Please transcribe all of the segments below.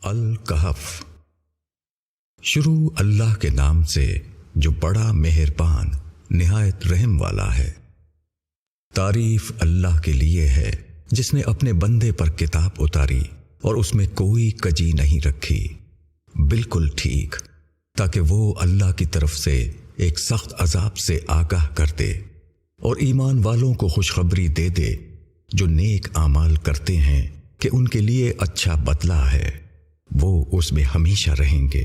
الکہف۔ شروع اللہ کے نام سے جو بڑا مہربان نہایت رحم والا ہے۔ تعریف اللہ کے لیے ہے جس نے اپنے بندے پر کتاب اتاری اور اس میں کوئی کجی نہیں رکھی، بالکل ٹھیک، تاکہ وہ اللہ کی طرف سے ایک سخت عذاب سے آگاہ کر دے اور ایمان والوں کو خوشخبری دے دے جو نیک اعمال کرتے ہیں کہ ان کے لیے اچھا بدلہ ہے، وہ اس میں ہمیشہ رہیں گے۔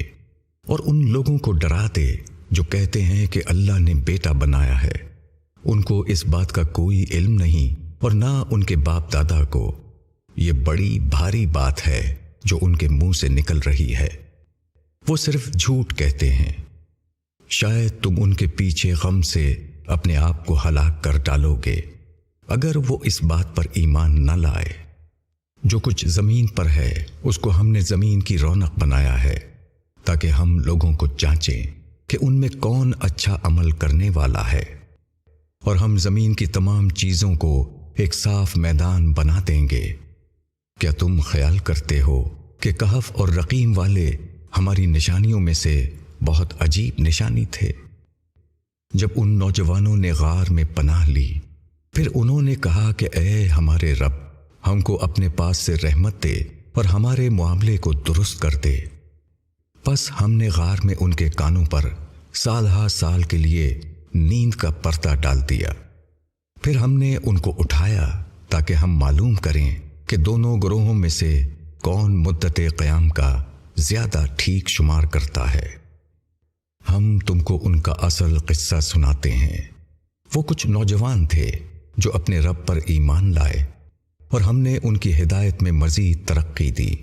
اور ان لوگوں کو ڈرا دے جو کہتے ہیں کہ اللہ نے بیٹا بنایا ہے، ان کو اس بات کا کوئی علم نہیں اور نہ ان کے باپ دادا کو۔ یہ بڑی بھاری بات ہے جو ان کے منہ سے نکل رہی ہے، وہ صرف جھوٹ کہتے ہیں۔ شاید تم ان کے پیچھے غم سے اپنے آپ کو ہلاک کر ڈالو گے اگر وہ اس بات پر ایمان نہ لائے۔ جو کچھ زمین پر ہے اس کو ہم نے زمین کی رونق بنایا ہے تاکہ ہم لوگوں کو جانچیں کہ ان میں کون اچھا عمل کرنے والا ہے، اور ہم زمین کی تمام چیزوں کو ایک صاف میدان بنا دیں گے۔ کیا تم خیال کرتے ہو کہ کہف اور رقیم والے ہماری نشانیوں میں سے بہت عجیب نشانی تھے؟ جب ان نوجوانوں نے غار میں پناہ لی، پھر انہوں نے کہا کہ اے ہمارے رب، ہم کو اپنے پاس سے رحمت دے اور ہمارے معاملے کو درست کر دے۔ پس ہم نے غار میں ان کے کانوں پر سال ہا سال کے لیے نیند کا پردہ ڈال دیا۔ پھر ہم نے ان کو اٹھایا تاکہ ہم معلوم کریں کہ دونوں گروہوں میں سے کون مدت قیام کا زیادہ ٹھیک شمار کرتا ہے۔ ہم تم کو ان کا اصل قصہ سناتے ہیں۔ وہ کچھ نوجوان تھے جو اپنے رب پر ایمان لائے، اور ہم نے ان کی ہدایت میں مزید ترقی دی،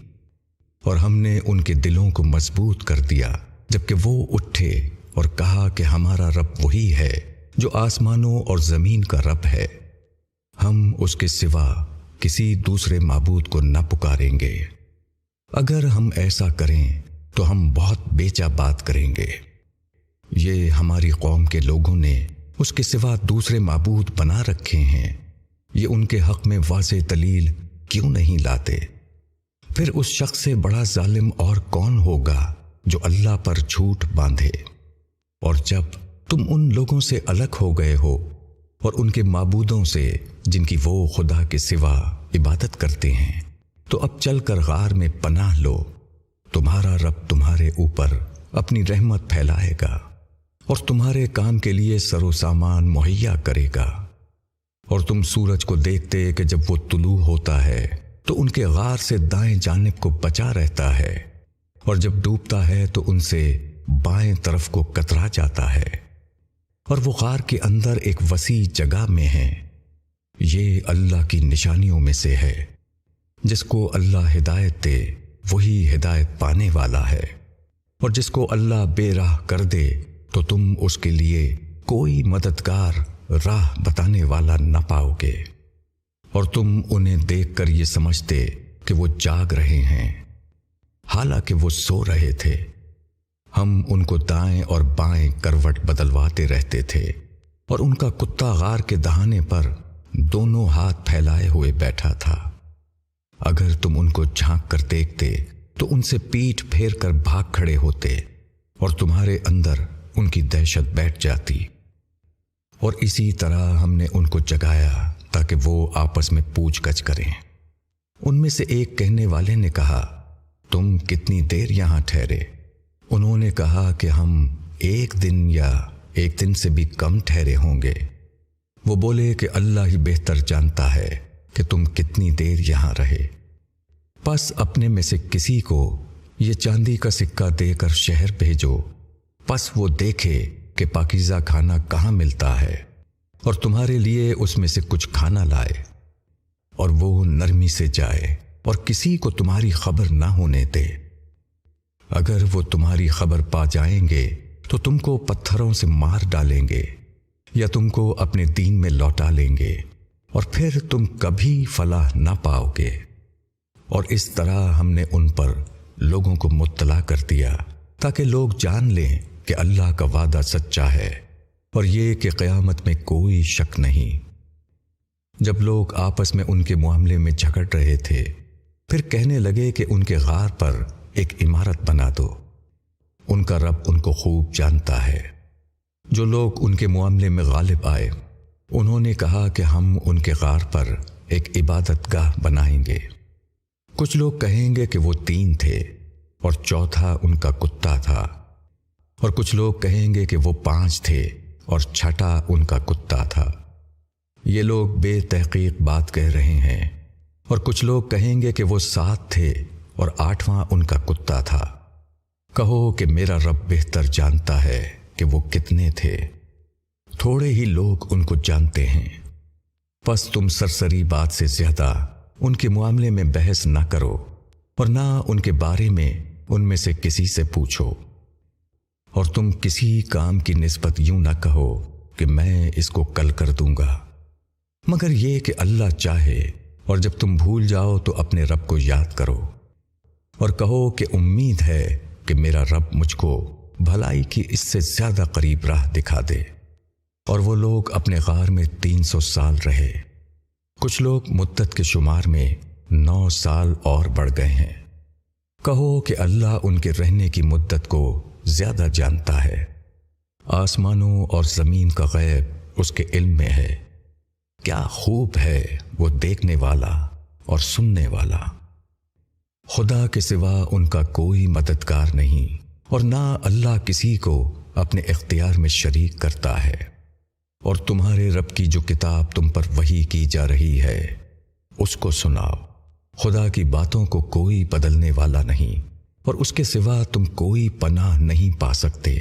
اور ہم نے ان کے دلوں کو مضبوط کر دیا جبکہ وہ اٹھے اور کہا کہ ہمارا رب وہی ہے جو آسمانوں اور زمین کا رب ہے، ہم اس کے سوا کسی دوسرے معبود کو نہ پکاریں گے۔ اگر ہم ایسا کریں تو ہم بہت بیچا بات کریں گے۔ یہ ہماری قوم کے لوگوں نے اس کے سوا دوسرے معبود بنا رکھے ہیں، یہ ان کے حق میں واضح دلیل کیوں نہیں لاتے؟ پھر اس شخص سے بڑا ظالم اور کون ہوگا جو اللہ پر جھوٹ باندھے؟ اور جب تم ان لوگوں سے الگ ہو گئے ہو اور ان کے معبودوں سے جن کی وہ خدا کے سوا عبادت کرتے ہیں، تو اب چل کر غار میں پناہ لو، تمہارا رب تمہارے اوپر اپنی رحمت پھیلائے گا اور تمہارے کام کے لیے سر و سامان مہیا کرے گا۔ اور تم سورج کو دیکھتے کہ جب وہ طلوع ہوتا ہے تو ان کے غار سے دائیں جانب کو بچا رہتا ہے، اور جب ڈوبتا ہے تو ان سے بائیں طرف کو کترا جاتا ہے، اور وہ غار کے اندر ایک وسیع جگہ میں ہے۔ یہ اللہ کی نشانیوں میں سے ہے، جس کو اللہ ہدایت دے وہی ہدایت پانے والا ہے، اور جس کو اللہ بے راہ کر دے تو تم اس کے لیے کوئی مددگار راہ بتانے والا نہ پاؤ گے۔ اور تم انہیں دیکھ کر یہ سمجھتے کہ وہ جاگ رہے ہیں، حالانکہ وہ سو رہے تھے۔ ہم ان کو دائیں اور بائیں کروٹ بدلواتے رہتے تھے، اور ان کا کتا غار کے دہانے پر دونوں ہاتھ پھیلائے ہوئے بیٹھا تھا۔ اگر تم ان کو جھانک کر دیکھتے تو ان سے پیٹھ پھیر کر بھاگ کھڑے ہوتے، اور تمہارے اندر ان کی دہشت بیٹھ جاتی۔ اور اسی طرح ہم نے ان کو جگایا تاکہ وہ آپس میں پوچھ گچھ کریں۔ ان میں سے ایک کہنے والے نے کہا، تم کتنی دیر یہاں ٹھہرے؟ انہوں نے کہا کہ ہم 1 دن یا 1 دن سے بھی کم ٹھہرے ہوں گے۔ وہ بولے کہ اللہ ہی بہتر جانتا ہے کہ تم کتنی دیر یہاں رہے۔ پس اپنے میں سے کسی کو یہ چاندی کا سکہ دے کر شہر بھیجو، پس وہ دیکھے کہ پاکیزہ کھانا کہاں ملتا ہے، اور تمہارے لیے اس میں سے کچھ کھانا لائے، اور وہ نرمی سے جائے اور کسی کو تمہاری خبر نہ ہونے دے۔ اگر وہ تمہاری خبر پا جائیں گے تو تم کو پتھروں سے مار ڈالیں گے یا تم کو اپنے دین میں لوٹا لیں گے، اور پھر تم کبھی فلاح نہ پاؤ گے۔ اور اس طرح ہم نے ان پر لوگوں کو مطلع کر دیا تاکہ لوگ جان لیں کہ اللہ کا وعدہ سچا ہے، اور یہ کہ قیامت میں کوئی شک نہیں۔ جب لوگ آپس میں ان کے معاملے میں جھگڑ رہے تھے، پھر کہنے لگے کہ ان کے غار پر ایک عمارت بنا دو۔ ان کا رب ان کو خوب جانتا ہے۔ جو لوگ ان کے معاملے میں غالب آئے، انہوں نے کہا کہ ہم ان کے غار پر ایک عبادت گاہ بنائیں گے۔ کچھ لوگ کہیں گے کہ وہ 3 تھے اور چوتھا ان کا کتا تھا، اور کچھ لوگ کہیں گے کہ وہ 5 تھے اور چھٹا ان کا کتا تھا۔ یہ لوگ بے تحقیق بات کہہ رہے ہیں۔ اور کچھ لوگ کہیں گے کہ وہ 7 تھے اور 8واں ان کا کتا تھا۔ کہو کہ میرا رب بہتر جانتا ہے کہ وہ کتنے تھے، تھوڑے ہی لوگ ان کو جانتے ہیں۔ پس تم سرسری بات سے زیادہ ان کے معاملے میں بحث نہ کرو، اور نہ ان کے بارے میں ان میں سے کسی سے پوچھو۔ اور تم کسی کام کی نسبت یوں نہ کہو کہ میں اس کو کل کر دوں گا، مگر یہ کہ اللہ چاہے، اور جب تم بھول جاؤ تو اپنے رب کو یاد کرو، اور کہو کہ امید ہے کہ میرا رب مجھ کو بھلائی کی اس سے زیادہ قریب راہ دکھا دے۔ اور وہ لوگ اپنے غار میں 300 سال رہے۔ کچھ لوگ مدت کے شمار میں 9 سال اور بڑھ گئے ہیں۔ کہو کہ اللہ ان کے رہنے کی مدت کو زیادہ جانتا ہے۔ آسمانوں اور زمین کا غیب اس کے علم میں ہے۔ کیا خوب ہے وہ دیکھنے والا اور سننے والا۔ خدا کے سوا ان کا کوئی مددگار نہیں، اور نہ اللہ کسی کو اپنے اختیار میں شریک کرتا ہے۔ اور تمہارے رب کی جو کتاب تم پر وحی کی جا رہی ہے، اس کو سناؤ۔ خدا کی باتوں کو کوئی بدلنے والا نہیں، اور اس کے سوا تم کوئی پناہ نہیں پا سکتے۔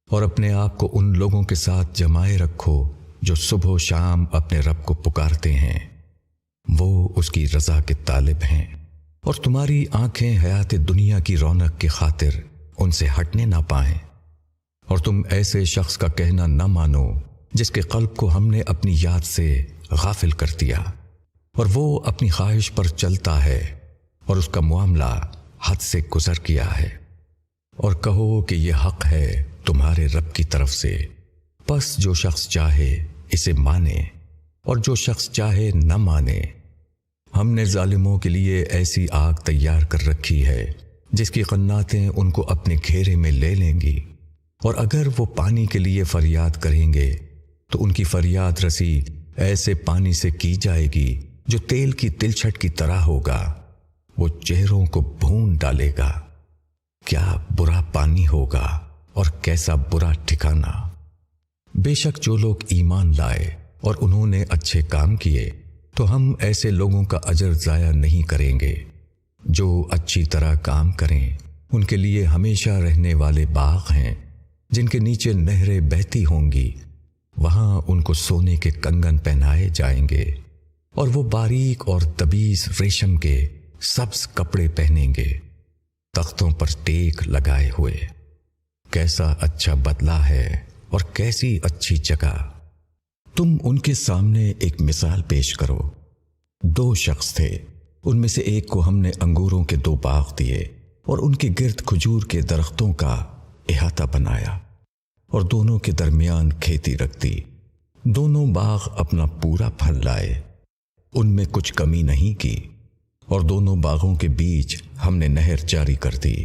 اور اپنے آپ کو ان لوگوں کے ساتھ جمائے رکھو جو صبح و شام اپنے رب کو پکارتے ہیں، وہ اس کی رضا کے طالب ہیں۔ اور تمہاری آنکھیں حیات دنیا کی رونق کی خاطر ان سے ہٹنے نہ پائیں۔ اور تم ایسے شخص کا کہنا نہ مانو جس کے قلب کو ہم نے اپنی یاد سے غافل کر دیا، اور وہ اپنی خواہش پر چلتا ہے اور اس کا معاملہ حد سے گزر گیا ہے۔ اور کہو کہ یہ حق ہے تمہارے رب کی طرف سے، پس جو شخص چاہے اسے مانے اور جو شخص چاہے نہ مانے۔ ہم نے ظالموں کے لیے ایسی آگ تیار کر رکھی ہے جس کی قناتیں ان کو اپنے گھیرے میں لے لیں گی، اور اگر وہ پانی کے لیے فریاد کریں گے تو ان کی فریاد رسی ایسے پانی سے کی جائے گی جو تیل کی تلچھٹ کی طرح ہوگا، وہ چہروں کو بھون ڈالے گا۔ کیا برا پانی ہوگا اور کیسا برا ٹھکانہ۔ بے شک جو لوگ ایمان لائے اور انہوں نے اچھے کام کیے تو ہم ایسے لوگوں کا اجر ضائع نہیں کریں گے۔ جو اچھی طرح کام کریں ان کے لیے ہمیشہ رہنے والے باغ ہیں جن کے نیچے نہریں بہتی ہوں گی، وہاں ان کو سونے کے کنگن پہنائے جائیں گے، اور وہ باریک اور تبیز ریشم کے سبز کپڑے پہنیں گے، تختوں پر ٹیک لگائے ہوئے۔ کیسا اچھا بدلہ ہے اور کیسی اچھی جگہ۔ تم ان کے سامنے ایک مثال پیش کرو۔ 2 شخص تھے، ان میں سے ایک کو ہم نے انگوروں کے 2 باغ دیے اور ان کے گرد کھجور کے درختوں کا احاطہ بنایا، اور دونوں کے درمیان کھیتی رکھ دی۔ دونوں باغ اپنا پورا پھل لائے، ان میں کچھ کمی نہیں کی، اور دونوں باغوں کے بیچ ہم نے نہر جاری کر دی،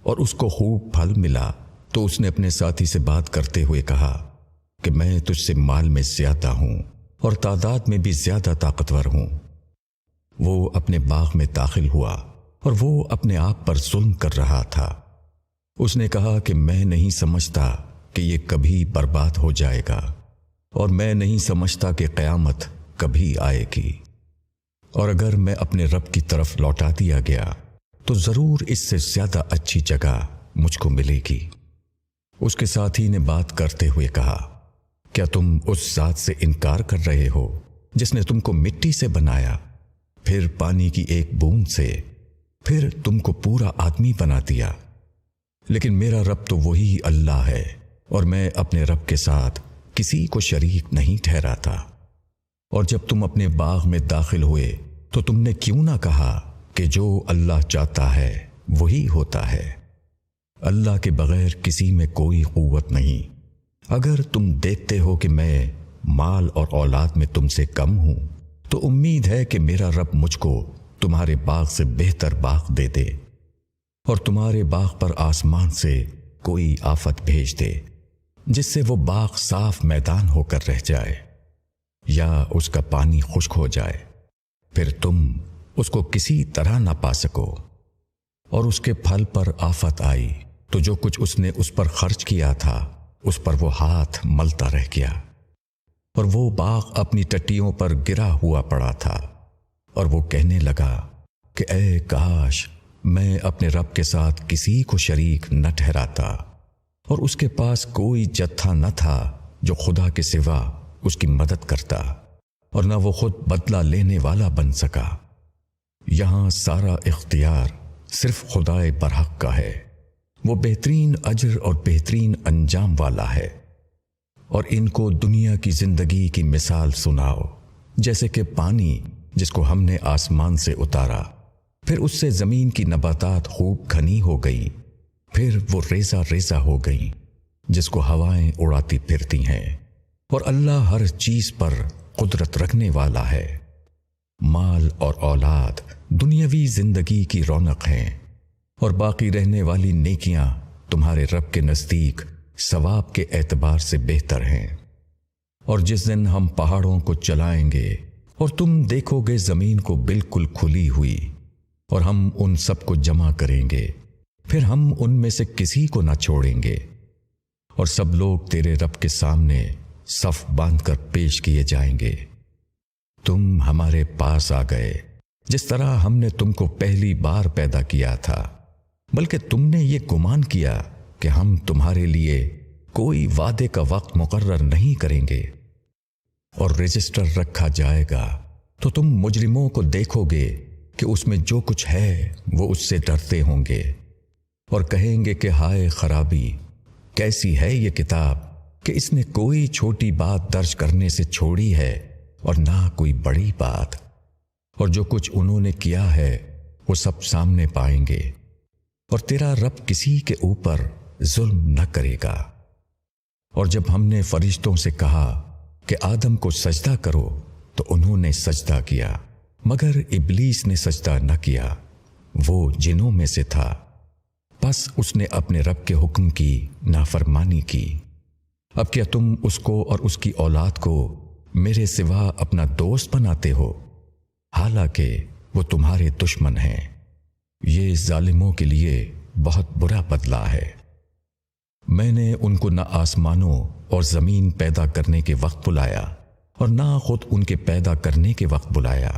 اور اس کو خوب پھل ملا۔ تو اس نے اپنے ساتھی سے بات کرتے ہوئے کہا کہ میں تجھ سے مال میں زیادہ ہوں اور تعداد میں بھی زیادہ طاقتور ہوں۔ وہ اپنے باغ میں داخل ہوا اور وہ اپنے آپ پر ظلم کر رہا تھا۔ اس نے کہا کہ میں نہیں سمجھتا کہ یہ کبھی برباد ہو جائے گا، اور میں نہیں سمجھتا کہ قیامت کبھی آئے گی، اور اگر میں اپنے رب کی طرف لوٹا دیا گیا تو ضرور اس سے زیادہ اچھی جگہ مجھ کو ملے گی۔ اس کے ساتھی نے بات کرتے ہوئے کہا، کیا تم اس ذات سے انکار کر رہے ہو جس نے تم کو مٹی سے بنایا، پھر پانی کی ایک بوند سے، پھر تم کو پورا آدمی بنا دیا؟ لیکن میرا رب تو وہی اللہ ہے، اور میں اپنے رب کے ساتھ کسی کو شریک نہیں ٹھہراتا۔ اور جب تم اپنے باغ میں داخل ہوئے تو تم نے کیوں نہ کہا کہ جو اللہ چاہتا ہے وہی ہوتا ہے؟ اللہ کے بغیر کسی میں کوئی قوت نہیں۔ اگر تم دیکھتے ہو کہ میں مال اور اولاد میں تم سے کم ہوں تو امید ہے کہ میرا رب مجھ کو تمہارے باغ سے بہتر باغ دے دے۔ اور تمہارے باغ پر آسمان سے کوئی آفت بھیج دے جس سے وہ باغ صاف میدان ہو کر رہ جائے یا اس کا پانی خشک ہو جائے، پھر تم اس کو کسی طرح نہ پا سکو، اور اس کے پھل پر آفت آئی تو جو کچھ اس نے اس پر خرچ کیا تھا اس پر وہ ہاتھ ملتا رہ گیا، اور وہ باغ اپنی ٹٹیوں پر گرا ہوا پڑا تھا، اور وہ کہنے لگا کہ اے کاش میں اپنے رب کے ساتھ کسی کو شریک نہ ٹھہراتا، اور اس کے پاس کوئی جتھا نہ تھا جو خدا کے سوا اس کی مدد کرتا، اور نہ وہ خود بدلہ لینے والا بن سکا۔ یہاں سارا اختیار صرف خدائے برحق کا ہے، وہ بہترین اجر اور بہترین انجام والا ہے۔ اور ان کو دنیا کی زندگی کی مثال سناؤ، جیسے کہ پانی جس کو ہم نے آسمان سے اتارا، پھر اس سے زمین کی نباتات خوب گھنی ہو گئی، پھر وہ ریزہ ریزہ ہو گئی جس کو ہوائیں اڑاتی پھرتی ہیں، اور اللہ ہر چیز پر قدرت رکھنے والا ہے۔ مال اور اولاد دنیاوی زندگی کی رونق ہیں، اور باقی رہنے والی نیکیاں تمہارے رب کے نزدیک ثواب کے اعتبار سے بہتر ہیں۔ اور جس دن ہم پہاڑوں کو چلائیں گے اور تم دیکھو گے زمین کو بالکل کھلی ہوئی، اور ہم ان سب کو جمع کریں گے، پھر ہم ان میں سے کسی کو نہ چھوڑیں گے، اور سب لوگ تیرے رب کے سامنے صف باندھ کر پیش کیے جائیں گے۔ تم ہمارے پاس آ گئے جس طرح ہم نے تم کو پہلی بار پیدا کیا تھا، بلکہ تم نے یہ گمان کیا کہ ہم تمہارے لیے کوئی وعدے کا وقت مقرر نہیں کریں گے، اور رجسٹر رکھا جائے گا تو تم مجرموں کو دیکھو گے کہ اس میں جو کچھ ہے وہ اس سے ڈرتے ہوں گے، اور کہیں گے کہ ہائے خرابی، کیسی ہے یہ کتاب کہ اس نے کوئی چھوٹی بات درج کرنے سے چھوڑی ہے اور نہ کوئی بڑی بات، اور جو کچھ انہوں نے کیا ہے وہ سب سامنے پائیں گے، اور تیرا رب کسی کے اوپر ظلم نہ کرے گا۔ اور جب ہم نے فرشتوں سے کہا کہ آدم کو سجدہ کرو تو انہوں نے سجدہ کیا، مگر ابلیس نے سجدہ نہ کیا، وہ جنوں میں سے تھا، پس اس نے اپنے رب کے حکم کی نافرمانی کی۔ اب کیا تم اس کو اور اس کی اولاد کو میرے سوا اپنا دوست بناتے ہو، حالانکہ وہ تمہارے دشمن ہیں؟ یہ ظالموں کے لیے بہت برا بدلہ ہے۔ میں نے ان کو نہ آسمانوں اور زمین پیدا کرنے کے وقت بلایا اور نہ خود ان کے پیدا کرنے کے وقت بلایا،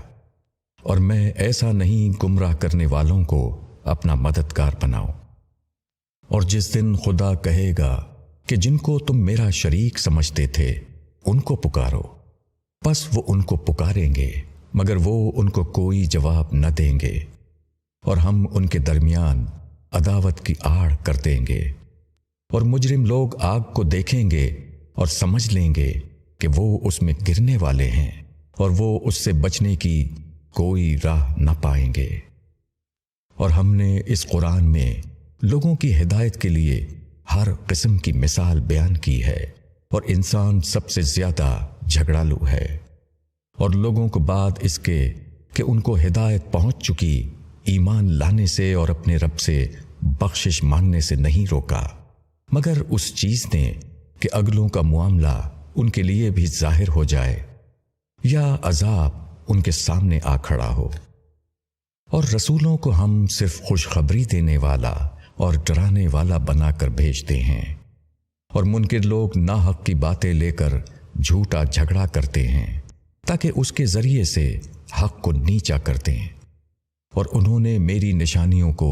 اور میں ایسا نہیں گمراہ کرنے والوں کو اپنا مددگار بناؤں۔ اور جس دن خدا کہے گا کہ جن کو تم میرا شریک سمجھتے تھے ان کو پکارو، پس وہ ان کو پکاریں گے، مگر وہ ان کو کوئی جواب نہ دیں گے، اور ہم ان کے درمیان عداوت کی آڑ کر دیں گے۔ اور مجرم لوگ آگ کو دیکھیں گے اور سمجھ لیں گے کہ وہ اس میں گرنے والے ہیں، اور وہ اس سے بچنے کی کوئی راہ نہ پائیں گے۔ اور ہم نے اس قرآن میں لوگوں کی ہدایت کے لیے ہر قسم کی مثال بیان کی ہے، اور انسان سب سے زیادہ جھگڑالو ہے، اور لوگوں کو بعد اس کے کہ ان کو ہدایت پہنچ چکی ایمان لانے سے اور اپنے رب سے بخشش مانگنے سے نہیں روکا، مگر اس چیز نے کہ اگلوں کا معاملہ ان کے لیے بھی ظاہر ہو جائے یا عذاب ان کے سامنے آ کھڑا ہو۔ اور رسولوں کو ہم صرف خوشخبری دینے والا اور ڈرانے والا بنا کر بھیجتے ہیں، اور منکر لوگ ناحق کی باتیں لے کر جھوٹا جھگڑا کرتے ہیں تاکہ اس کے ذریعے سے حق کو نیچا کر دیں۔ اور انہوں نے میری نشانیوں کو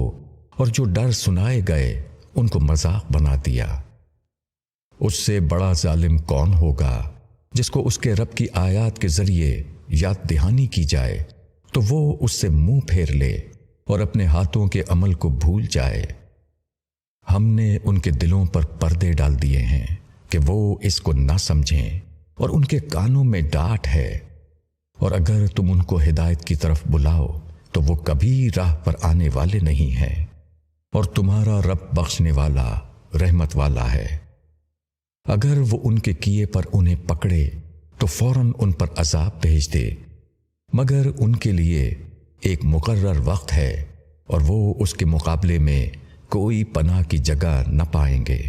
اور جو ڈر سنائے گئے ان کو مذاق بنا دیا۔ اس سے بڑا ظالم کون ہوگا جس کو اس کے رب کی آیات کے ذریعے یاد دہانی کی جائے تو وہ اس سے منہ پھیر لے اور اپنے ہاتھوں کے عمل کو بھول جائے۔ ہم نے ان کے دلوں پر پردے ڈال دیے ہیں کہ وہ اس کو نہ سمجھیں، اور ان کے کانوں میں ڈانٹ ہے، اور اگر تم ان کو ہدایت کی طرف بلاؤ تو وہ کبھی راہ پر آنے والے نہیں ہیں، اور تمہارا رب بخشنے والا رحمت والا ہے۔ اگر وہ ان کے کیے پر انہیں پکڑے تو فوراً ان پر عذاب بھیج دے، مگر ان کے لیے ایک مقرر وقت ہے اور وہ اس کے مقابلے میں کوئی پناہ کی جگہ نہ پائیں گے۔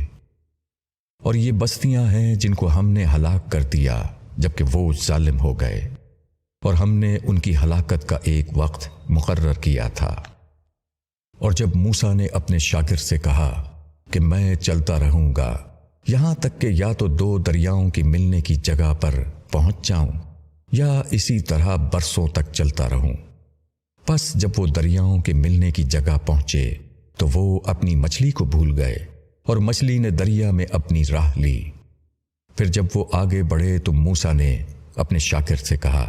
اور یہ بستیاں ہیں جن کو ہم نے ہلاک کر دیا جبکہ وہ ظالم ہو گئے، اور ہم نے ان کی ہلاکت کا ایک وقت مقرر کیا تھا۔ اور جب موسیٰ نے اپنے شاگرد سے کہا کہ میں چلتا رہوں گا یہاں تک کہ یا تو دو دریاؤں کی ملنے کی جگہ پر پہنچ جاؤں یا اسی طرح برسوں تک چلتا رہوں، پس جب وہ دریاؤں کے ملنے کی جگہ پہنچے تو وہ اپنی مچھلی کو بھول گئے اور مچھلی نے دریا میں اپنی راہ لی۔ پھر جب وہ آگے بڑھے تو موسیٰ نے اپنے شاگرد سے کہا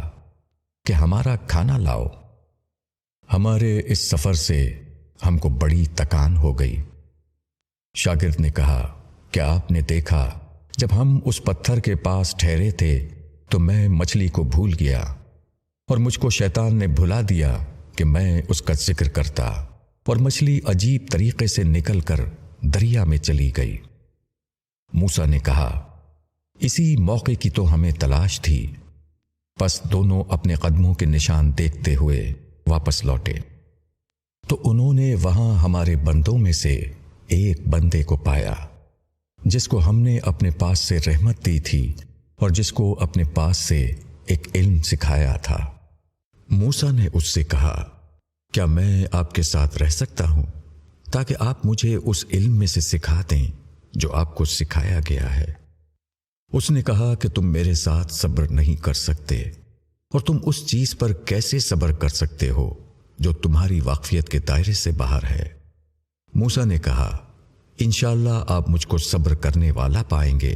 کہ ہمارا کھانا لاؤ، ہمارے اس سفر سے ہم کو بڑی تکان ہو گئی۔ شاگرد نے کہا، کیا آپ نے دیکھا جب ہم اس پتھر کے پاس ٹھہرے تھے تو میں مچھلی کو بھول گیا اور مجھ کو شیطان نے بھلا دیا کہ میں اس کا ذکر کرتا، اور مچھلی عجیب طریقے سے نکل کر دریا میں چلی گئی۔ موسیٰ نے کہا، اسی موقع کی تو ہمیں تلاش تھی۔ پس دونوں اپنے قدموں کے نشان دیکھتے ہوئے واپس لوٹے تو انہوں نے وہاں ہمارے بندوں میں سے ایک بندے کو پایا جس کو ہم نے اپنے پاس سے رحمت دی تھی اور جس کو اپنے پاس سے ایک علم سکھایا تھا۔ موسیٰ نے اس سے کہا، کیا میں آپ کے ساتھ رہ سکتا ہوں تاکہ آپ مجھے اس علم میں سے سکھا دیں جو آپ کو سکھایا گیا ہے؟ اس نے کہا کہ تم میرے ساتھ صبر نہیں کر سکتے، اور تم اس چیز پر کیسے صبر کر سکتے ہو جو تمہاری واقفیت کے دائرے سے باہر ہے؟ موسیٰ نے کہا، انشاءاللہ آپ مجھ کو صبر کرنے والا پائیں گے،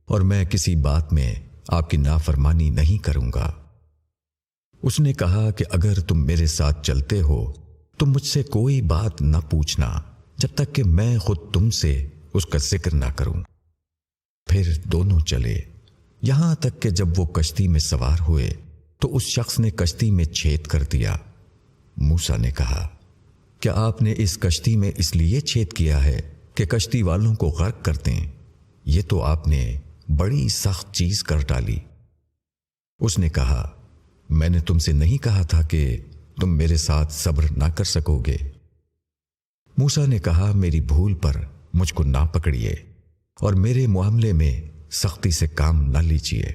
اور میں کسی بات میں آپ کی نافرمانی نہیں کروں گا۔ اس نے کہا کہ اگر تم میرے ساتھ چلتے ہو تو مجھ سے کوئی بات نہ پوچھنا جب تک کہ میں خود تم سے اس کا ذکر نہ کروں۔ پھر دونوں چلے یہاں تک کہ جب وہ کشتی میں سوار ہوئے تو اس شخص نے کشتی میں چھید کر دیا۔ موسیٰ نے کہا، کیا آپ نے اس کشتی میں اس لیے چھید کیا ہے کہ کشتی والوں کو غرق کر دیں؟ یہ تو آپ نے بڑی سخت چیز کر ڈالی۔ اس نے کہا، میں نے تم سے نہیں کہا تھا کہ تم میرے ساتھ صبر نہ کر سکو گے؟ موسیٰ نے کہا، میری بھول پر مجھ کو نہ پکڑیے اور میرے معاملے میں سختی سے کام نہ لیجیے۔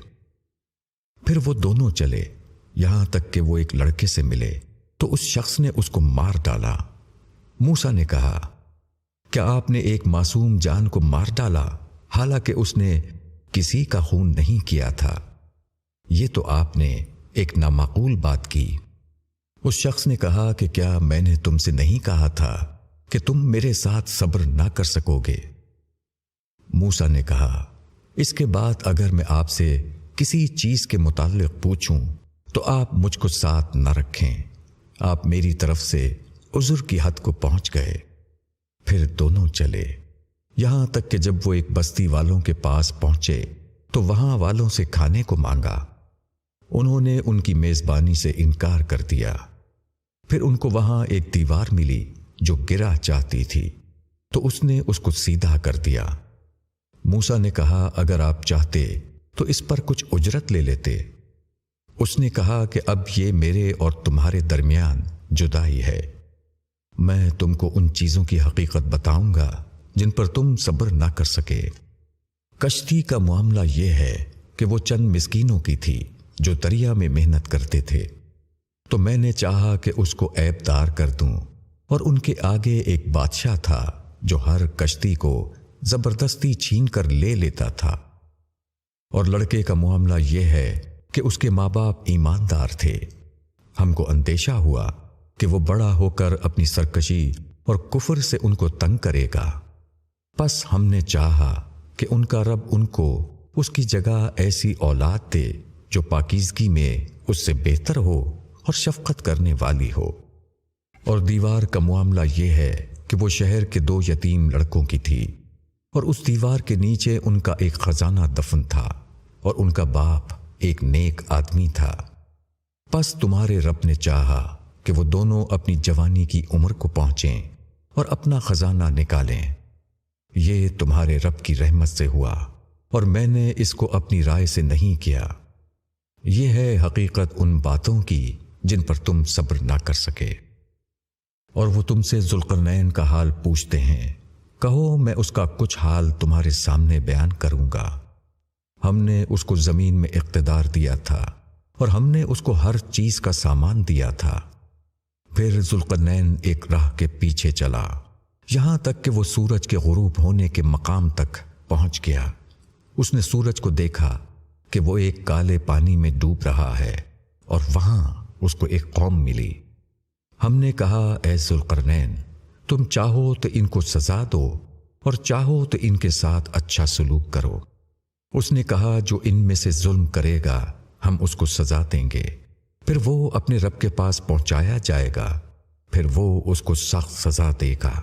پھر وہ دونوں چلے یہاں تک کہ وہ ایک لڑکے سے ملے تو اس شخص نے اس کو مار ڈالا۔ موسیٰ نے کہا، کیا آپ نے ایک معصوم جان کو مار ڈالا حالانکہ اس نے کسی کا خون نہیں کیا تھا؟ یہ تو آپ نے ایک نامعقول بات کی۔ اس شخص نے کہا کہ کیا میں نے تم سے نہیں کہا تھا کہ تم میرے ساتھ صبر نہ کر سکو گے؟ موسیٰ نے کہا، اس کے بعد اگر میں آپ سے کسی چیز کے متعلق پوچھوں تو آپ مجھ کو ساتھ نہ رکھیں۔ آپ میری طرف سے عذر کی حد کو پہنچ گئے۔ پھر دونوں چلے یہاں تک کہ جب وہ ایک بستی والوں کے پاس پہنچے تو وہاں والوں سے کھانے کو مانگا۔ انہوں نے ان کی میزبانی سے انکار کر دیا۔ پھر ان کو وہاں ایک دیوار ملی جو گرا چاہتی تھی تو اس نے اس کو سیدھا کر دیا۔ موسیٰ نے کہا، اگر آپ چاہتے تو اس پر کچھ اجرت لے لیتے۔ اس نے کہا کہ اب یہ میرے اور تمہارے درمیان جدائی ہے۔ میں تم کو ان چیزوں کی حقیقت بتاؤں گا جن پر تم صبر نہ کر سکے۔ کشتی کا معاملہ یہ ہے کہ وہ چند مسکینوں کی تھی جو دریا میں محنت کرتے تھے، تو میں نے چاہا کہ اس کو عیب دار کر دوں، اور ان کے آگے ایک بادشاہ تھا جو ہر کشتی کو زبردستی چھین کر لے لیتا تھا۔ اور لڑکے کا معاملہ یہ ہے کہ اس کے ماں باپ ایماندار تھے۔ ہم کو اندیشہ ہوا کہ وہ بڑا ہو کر اپنی سرکشی اور کفر سے ان کو تنگ کرے گا، پس ہم نے چاہا کہ ان کا رب ان کو اس کی جگہ ایسی اولاد دے جو پاکیزگی میں اس سے بہتر ہو اور شفقت کرنے والی ہو۔ اور دیوار کا معاملہ یہ ہے کہ وہ شہر کے 2 یتیم لڑکوں کی تھی، اور اس دیوار کے نیچے ان کا ایک خزانہ دفن تھا، اور ان کا باپ ایک نیک آدمی تھا۔ پس تمہارے رب نے چاہا کہ وہ دونوں اپنی جوانی کی عمر کو پہنچیں اور اپنا خزانہ نکالیں۔ یہ تمہارے رب کی رحمت سے ہوا، اور میں نے اس کو اپنی رائے سے نہیں کیا۔ یہ ہے حقیقت ان باتوں کی جن پر تم صبر نہ کر سکے۔ اور وہ تم سے ذوالقرنین کا حال پوچھتے ہیں، کہو میں اس کا کچھ حال تمہارے سامنے بیان کروں گا۔ ہم نے اس کو زمین میں اقتدار دیا تھا اور ہم نے اس کو ہر چیز کا سامان دیا تھا۔ پھر ذوالقرنین ایک راہ کے پیچھے چلا یہاں تک کہ وہ سورج کے غروب ہونے کے مقام تک پہنچ گیا۔ اس نے سورج کو دیکھا کہ وہ ایک کالے پانی میں ڈوب رہا ہے اور وہاں اس کو ایک قوم ملی۔ ہم نے کہا، اے ذوالقرنین، تم چاہو تو ان کو سزا دو اور چاہو تو ان کے ساتھ اچھا سلوک کرو۔ اس نے کہا، جو ان میں سے ظلم کرے گا ہم اس کو سزا دیں گے، پھر وہ اپنے رب کے پاس پہنچایا جائے گا، پھر وہ اس کو سخت سزا دے گا۔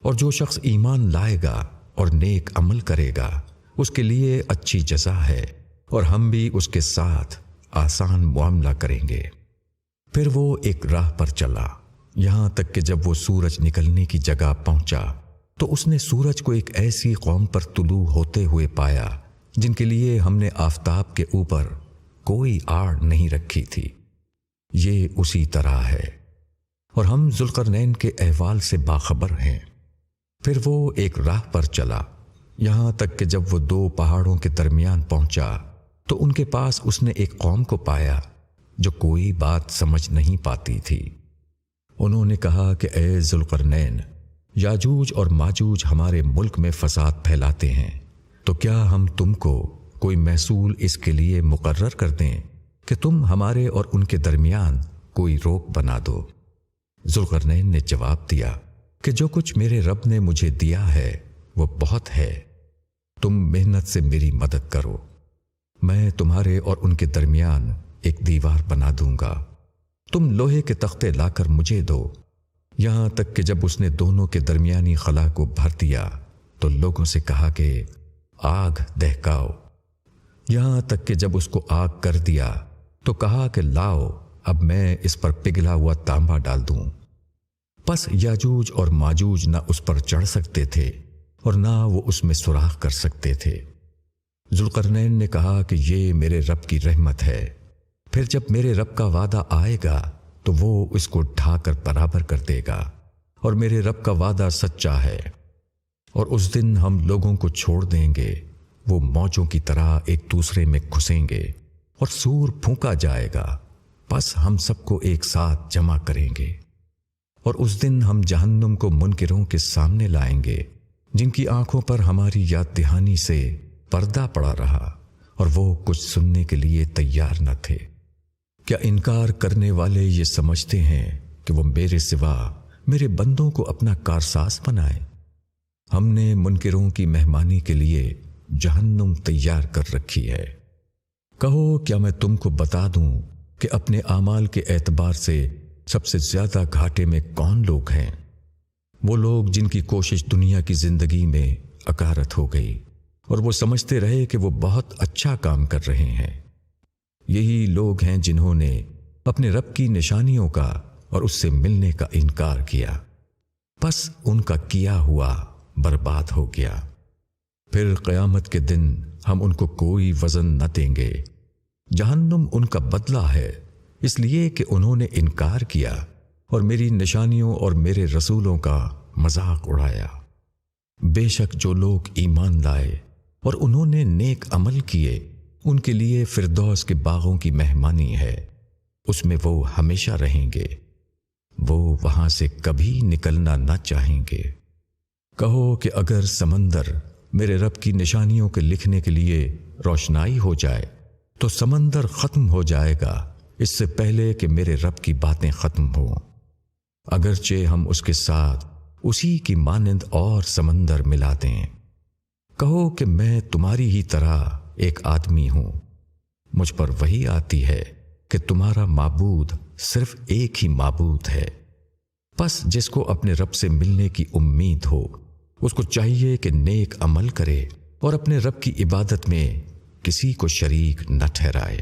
اور جو شخص ایمان لائے گا اور نیک عمل کرے گا اس کے لیے اچھی جزا ہے، اور ہم بھی اس کے ساتھ آسان معاملہ کریں گے۔ پھر وہ ایک راہ پر چلا یہاں تک کہ جب وہ سورج نکلنے کی جگہ پہنچا تو اس نے سورج کو ایک ایسی قوم پر طلوع ہوتے ہوئے پایا جن کے لیے ہم نے آفتاب کے اوپر کوئی آڑ نہیں رکھی تھی۔ یہ اسی طرح ہے، اور ہم ذوالقرنین کے احوال سے باخبر ہیں۔ پھر وہ ایک راہ پر چلا یہاں تک کہ جب وہ دو پہاڑوں کے درمیان پہنچا تو ان کے پاس اس نے ایک قوم کو پایا جو کوئی بات سمجھ نہیں پاتی تھی۔ انہوں نے کہا کہ اے ذوالقرنین، یاجوج اور ماجوج ہمارے ملک میں فساد پھیلاتے ہیں، تو کیا ہم تم کو کوئی محصول اس کے لیے مقرر کر دیں کہ تم ہمارے اور ان کے درمیان کوئی روک بنا دو؟ ذوالقرنین نے جواب دیا کہ جو کچھ میرے رب نے مجھے دیا ہے وہ بہت ہے، تم محنت سے میری مدد کرو، میں تمہارے اور ان کے درمیان ایک دیوار بنا دوں گا، تم لوہے کے تختے لا کر مجھے دو۔ یہاں تک کہ جب اس نے دونوں کے درمیانی خلا کو بھر دیا تو لوگوں سے کہا کہ آگ دہکاؤ۔ یہاں تک کہ جب اس کو آگ کر دیا تو کہا کہ لاؤ اب میں اس پر پگھلا ہوا تانبا ڈال دوں۔ پس یاجوج اور ماجوج نہ اس پر چڑھ سکتے تھے اور نہ وہ اس میں سوراخ کر سکتے تھے۔ ذوالقرنین نے کہا کہ یہ میرے رب کی رحمت ہے، پھر جب میرے رب کا وعدہ آئے گا تو وہ اس کو ڈھا کر برابر کر دے گا، اور میرے رب کا وعدہ سچا ہے۔ اور اس دن ہم لوگوں کو چھوڑ دیں گے، وہ موجوں کی طرح ایک دوسرے میں گھسیں گے، اور سور پھونکا جائے گا، پس ہم سب کو ایک ساتھ جمع کریں گے۔ اور اس دن ہم جہنم کو منکروں کے سامنے لائیں گے جن کی آنکھوں پر ہماری یاد دہانی سے پردہ پڑا رہا اور وہ کچھ سننے کے لیے تیار نہ تھے۔ کیا انکار کرنے والے یہ سمجھتے ہیں کہ وہ میرے سوا میرے بندوں کو اپنا کارساز بنائیں؟ ہم نے منکروں کی مہمانی کے لیے جہنم تیار کر رکھی ہے۔ کہو کیا میں تم کو بتا دوں کہ اپنے اعمال کے اعتبار سے سب سے زیادہ گھاٹے میں کون لوگ ہیں؟ وہ لوگ جن کی کوشش دنیا کی زندگی میں اکارت ہو گئی اور وہ سمجھتے رہے کہ وہ بہت اچھا کام کر رہے ہیں۔ یہی لوگ ہیں جنہوں نے اپنے رب کی نشانیوں کا اور اس سے ملنے کا انکار کیا، پس ان کا کیا ہوا برباد ہو گیا۔ پھر قیامت کے دن ہم ان کو کوئی وزن نہ دیں گے۔ جہنم ان کا بدلہ ہے اس لیے کہ انہوں نے انکار کیا اور میری نشانیوں اور میرے رسولوں کا مذاق اڑایا۔ بے شک جو لوگ ایمان لائے اور انہوں نے نیک عمل کیے ان کے لیے فردوس کے باغوں کی مہمانی ہے، اس میں وہ ہمیشہ رہیں گے، وہ وہاں سے کبھی نکلنا نہ چاہیں گے۔ کہو کہ اگر سمندر میرے رب کی نشانیوں کے لکھنے کے لیے روشنائی ہو جائے تو سمندر ختم ہو جائے گا اس سے پہلے کہ میرے رب کی باتیں ختم ہوں، اگرچہ ہم اس کے ساتھ اسی کی مانند اور سمندر ملا دیں۔ کہو کہ میں تمہاری ہی طرح ایک آدمی ہوں، مجھ پر وہی آتی ہے کہ تمہارا معبود صرف ایک ہی معبود ہے، پس جس کو اپنے رب سے ملنے کی امید ہو اس کو چاہیے کہ نیک عمل کرے اور اپنے رب کی عبادت میں کسی کو شریک نہ ٹھہرائے۔